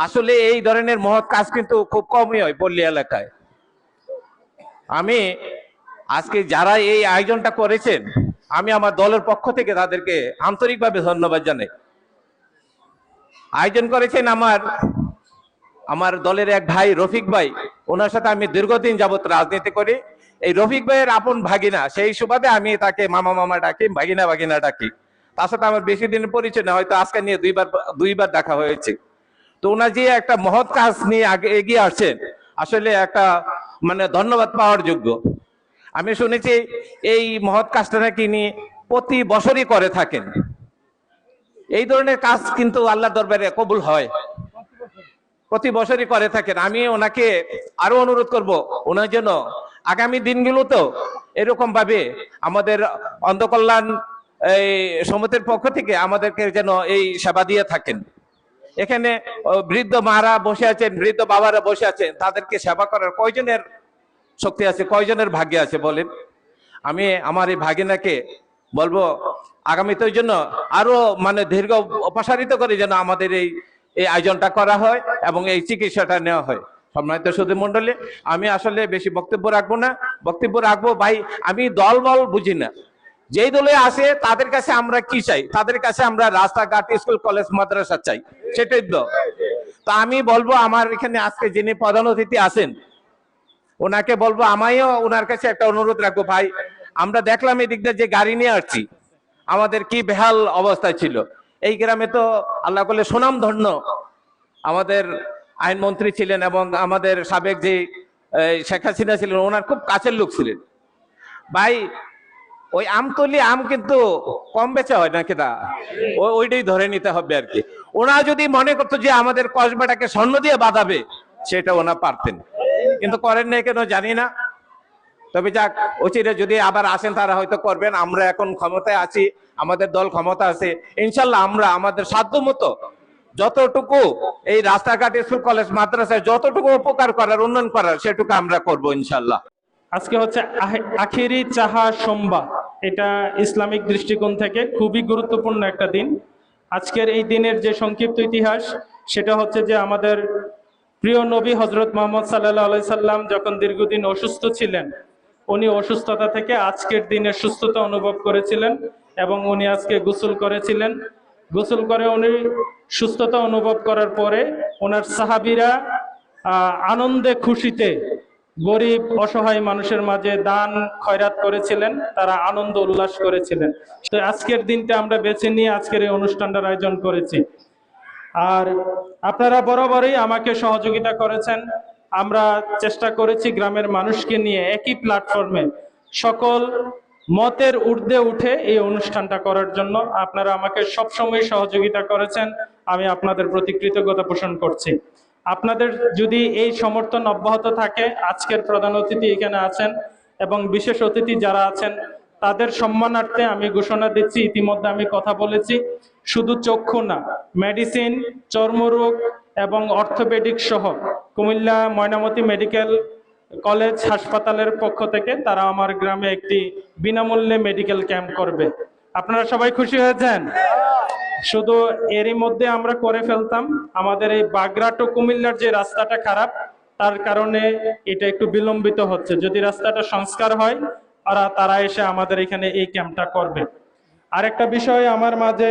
আসলে এই ধরনের মহৎ কাজ কিন্তু খুব কমই হয় পল্লী এলাকায়। আমি আজকে যারা এই আয়োজনটা করেছেন, আমি আমার দলের পক্ষ থেকে তাদেরকে আন্তরিকভাবে ধন্যবাদ জানাই। আয়োজন করেছেন আমার আমার দলের এক ভাই রফিক ভাই, ওনার সাথে আমি দীর্ঘদিন যাবত রাজনীতি করি। এই রফিক ভাইয়ের আপন ভাগিনা, সেই সুবাদে আমি তাকে মামা মামা ডাকি, ভাগিনা ভাগিনা ডাকি। তার সাথে আমার বেশি দিনের পরিচয় না, হয়তো আজকে নিয়ে দুইবার দেখা হয়েছে। তো ওনার যে একটা মহৎ কাজ নিয়ে আগে এগিয়ে আসছেন, আসলে একটা মানে ধন্যবাদ পাওয়ার যোগ্য। আমি শুনেছি এই মহৎ কাজটা নাকি নিয়ে প্রতি বছরই করে থাকেন। এই ধরনের কাজ কিন্তু আল্লাহর দরবারে কবুল হয়, প্রতি বছরই করে থাকেন। আমি ওনাকে আরো অনুরোধ করব, ওনার জন্য আগামী দিনগুলোতেও এরকম ভাবে আমাদের অন্ধকল্যাণ এই সমিতির পক্ষ থেকে আমাদেরকে যেন এই সেবা দিয়ে থাকেন। এখানে বৃদ্ধ মারা বসে আছেন, বৃদ্ধ বাবারা বসে আছেন, তাদেরকে সেবা করার কয়জনের শক্তি আছে, কয়জনের ভাগ্যে আছে বলেন? আমি আমার এই ভাগিনাকে বলবো আগামীতে জন্য আরো মানে দীর্ঘ অপসারিত করে যেন আমাদের এই আয়োজনটা করা হয় এবং এই চিকিৎসাটা নেওয়া হয়। সম্মানিত সুধী মন্ডলী, আমি আসলে বেশি বক্তব্য রাখবো না। বক্তব্য রাখবো ভাই, আমি দল বল বুঝি না। যেই দলে আসে তাদের কাছে আমরা কি চাই? তাদের কাছে আমরা রাস্তাঘাট, স্কুল, কলেজ, মাদ্রাসা চাই, সেটাই তো। তা আমি বলবো আমার এখানে আজকে যিনি প্রধান অতিথি আছেন, ওনাকে বলবো, আমিও ওনার কাছে একটা অনুরোধ রাখবো, ভাই আমরা দেখলাম এই দিকটা যে গাড়ি নিয়ে আসছি, আমাদের কি বেহাল অবস্থায় ছিল। এই গ্রামে তো আল্লাহ করলে সুনাম ধন্য আমাদের আইনমন্ত্রী ছিলেন এবং আমাদের সাবেক যে শেখ হাসিনা ছিলেন, ওনার খুব কাছের লোক ছিলেন। ভাই ওই আমতলি আম কিন্তু কম বেচা হয় নাকি, তা ওইটাই ধরে নিতে হবে আর কি। ওনা যদি মনে করতো যে আমাদের কসবাটাকে স্বর্ণ দিয়ে বাঁধাবে, সেটা ওনা পারতেন, কিন্তু করেন না কেন জানি না। তবে যাক, অচিরে যদি আবার আসেন তারা হয়তো করবেন। আমরা এখন ক্ষমতায় আছি, আমাদের দল ক্ষমতা আছে, ইনশাল্লাহ আমরা আমাদের সাধ্য মতো যতটুকু এই রাস্তাঘাট, স্কুল, কলেজ, মাদ্রাসায় যতটুকু উপকার করার, উন্নয়ন করার, সেটুকু আমরা করবো ইনশাল্লাহ। আজকে হচ্ছে আখেরি চাহা সোমবার। এটা ইসলামিক দৃষ্টিকোণ থেকে খুবই গুরুত্বপূর্ণ একটা দিন। আজকের এই দিনের যে সংক্ষিপ্ত ইতিহাস, সেটা হচ্ছে যে আমাদের প্রিয় নবী হজরত মোহাম্মদ সাল্লাল্লাহু আলাইহি সাল্লাম যখন দীর্ঘদিন অসুস্থ ছিলেন, উনি অসুস্থতা থেকে আজকের দিনে সুস্থতা অনুভব করেছিলেন এবং উনি আজকে গোসল করেছিলেন। গোসল করে উনি সুস্থতা অনুভব করার পরে ওনার সাহাবীরা আনন্দে খুশিতে গরিব অসহায় মানুষের মাঝে দান খয়রাত করেছিলেন, তারা আনন্দ উল্লাস করেছিলেন। তো আজকের দিনটা আমরা বেছে নিয়ে আজকের এই অনুষ্ঠানটার আয়োজন করেছি। আর আপনারা বরাবরই আমাকে সহযোগিতা করেছেন। আমরা চেষ্টা করেছি গ্রামের মানুষকে নিয়ে একই প্ল্যাটফর্মে সকল মতের ঊর্ধ্বে উঠে এই অনুষ্ঠানটা করার জন্য। আপনারা আমাকে সবসময় সহযোগিতা করেছেন, আমি আপনাদের প্রতি কৃতজ্ঞতা পোষণ করছি। আপনাদের যদি এই সমর্থন অব্যাহত থাকে, আজকের প্রধান অতিথি এখানে আছেন এবং বিশেষ অতিথি যারা আছেন, তাদের সম্মানার্থে আমি ঘোষণা দিচ্ছি, ইতিমধ্যে আমি কথা বলেছি, শুধু চক্ষু না, মেডিসিন, চর্মরোগ এবং অর্থোপেডিক সহ কুমিল্লা ময়নামতি মেডিকেল কলেজ হাসপাতালের পক্ষ থেকে তারা আমার গ্রামে একটি বিনামূল্যে মেডিকেল ক্যাম্প করবে। আপনারা সবাই খুশি হয়েছেন? শুধু এরই মধ্যে আমরা করে ফেলতাম, আমাদের এই বাগড়া টু কুমিল্লার যে রাস্তাটা খারাপ, তার কারণে এটা একটু বিলম্বিত হচ্ছে। যদি রাস্তাটা সংস্কার হয়, তারা এসে আমাদের এখানে এই ক্যাম্পটা করবে। আরেকটা বিষয় আমার মাঝে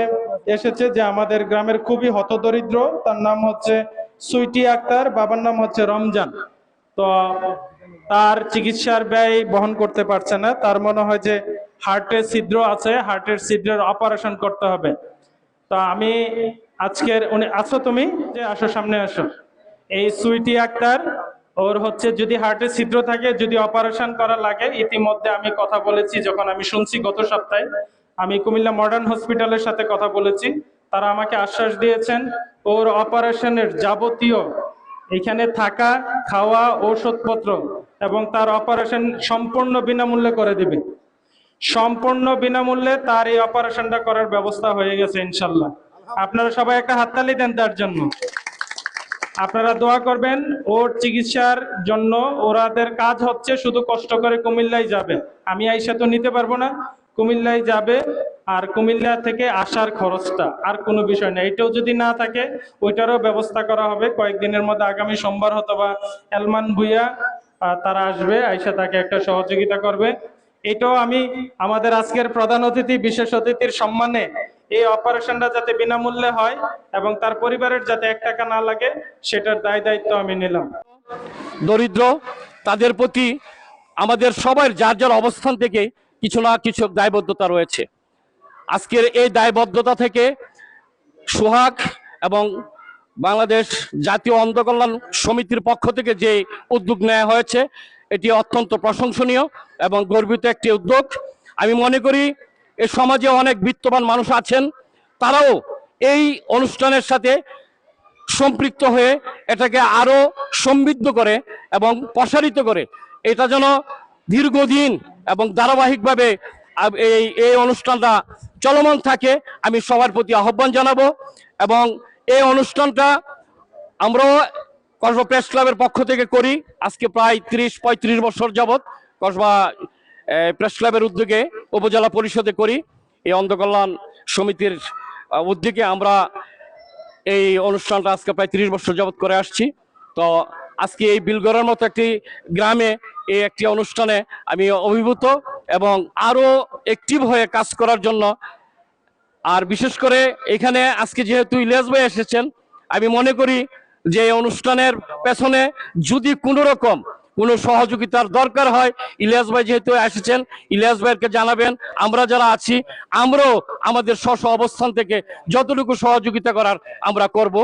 এসেছে যে আমাদের গ্রামের খুবই হতদরিদ্র, তার নাম হচ্ছে সুইটি আক্তার, বাবার নাম হচ্ছে রমজান। তো তার চিকিৎসার ব্যয় বহন করতে পারছে না, তার মনে হয় যে হার্টের ছিদ্র আছে, হার্টের ছিদ্রের অপারেশন করতে হবে। তো আমি আজকের আসো, তুমি যে আসো, সামনে আসো। এই সুইটি আক্তার, ওর হচ্ছে যদি হার্টের ছিদ্র থাকে, যদি অপারেশন করা লাগে, ইতিমধ্যে আমি কথা বলেছি, যখন আমি শুনছি গত সপ্তাহে, আমি কুমিল্লা মডার্ন হসপিটালের সাথে কথা বলেছি, তারা আমাকে আশ্বাস দিয়েছেন ওর অপারেশনের যাবতীয় এখানে থাকা, খাওয়া, ঔষধপত্র এবং তার অপারেশন সম্পূর্ণ বিনামূল্যে করে দিবে। সম্পূর্ণ বিনামূল্যে তার এই অপারেশনটা করার ব্যবস্থা হয়ে গেছে ইনশাল্লাহ। আপনারা সবাই একটা হাততালি দেন তার জন্য। আপনারা দোয়া করবেন ওর চিকিৎসার জন্য। ওরাদের কাজ হচ্ছে শুধু কষ্ট করে কুমিল্লায় যাবে, আমি আইসা তো নিতে পারবো না, কুমিল্লায় যাবে আর কুমিল্লা থেকে আসার খরচটা, আর কোনো বিষয় না। এটাও যদি না থাকে ওইটারও ব্যবস্থা করা হবে কয়েকদিনের মধ্যে। আগামী সোমবার অথবা এলমান ভুইয়া তারা আসবে, আইসা তাকে একটা সহযোগিতা করবে। এটাও আমি আমাদের আজকের প্রধান অতিথি, বিশেষ অতিথির সম্মানে এই অপারেশনটা যাতে বিনামূল্যে হয় এবং তার পরিবারের যাতে 1 টাকা না লাগে সেটার দায়িত্ব আমি নিলাম। দরিদ্র তাদের প্রতি আমাদের সবার যার যার অবস্থান থেকে কিছু না কিছু দায়বদ্ধতা রয়েছে। আজকের এই দায়বদ্ধতা থেকে সোহাগ এবং বাংলাদেশ জাতীয় অন্ধ কল্যাণ সমিতির পক্ষ থেকে যে উদ্যোগ নেওয়া হয়েছে এটি অত্যন্ত প্রশংসনীয় এবং গর্বিত একটি উদ্যোগ। আমি মনে করি এ সমাজে অনেক বিত্তবান মানুষ আছেন, তারাও এই অনুষ্ঠানের সাথে সম্পৃক্ত হয়ে এটাকে আরো সমৃদ্ধ করে এবং প্রসারিত করে এটা যেন দীর্ঘদিন এবং ধারাবাহিকভাবে এই অনুষ্ঠানটা চলমান থাকে, আমি সবার প্রতি আহ্বান জানাবো। এবং এই অনুষ্ঠানটা আমরাও কসবা প্রেস ক্লাবের পক্ষ থেকে করি আজকে প্রায় 30-35 বছর যাবৎ। কসবা প্রেস ক্লাবের উদ্যোগে উপজেলা পরিষদে করি, এই অন্ধ কল্যাণ সমিতির উদ্যোগে আমরা এই অনুষ্ঠানটা আজকে প্রায় 30 বছর যাবৎ করে আসছি। তো আজকে এই বিলগড়ের মতো একটি গ্রামে এই একটি অনুষ্ঠানে আমি অভিভূত এবং আরো অ্যাক্টিভ হয়ে কাজ করার জন্য। আর বিশেষ করে এখানে আজকে যেহেতু ইলিয়াস ভাই এসেছেন, আমি মনে করি যে এই অনুষ্ঠানের পেছনে যদি কোনো রকম কোনো সহযোগিতার দরকার হয়, ইলিয়াস ভাই যেহেতু এসেছেন, ইলিয়াস ভাইকে জানাবেন। আমরা যারা আছি আমরাও আমাদের স্ব অবস্থান থেকে যতটুকু সহযোগিতা করার আমরা করব।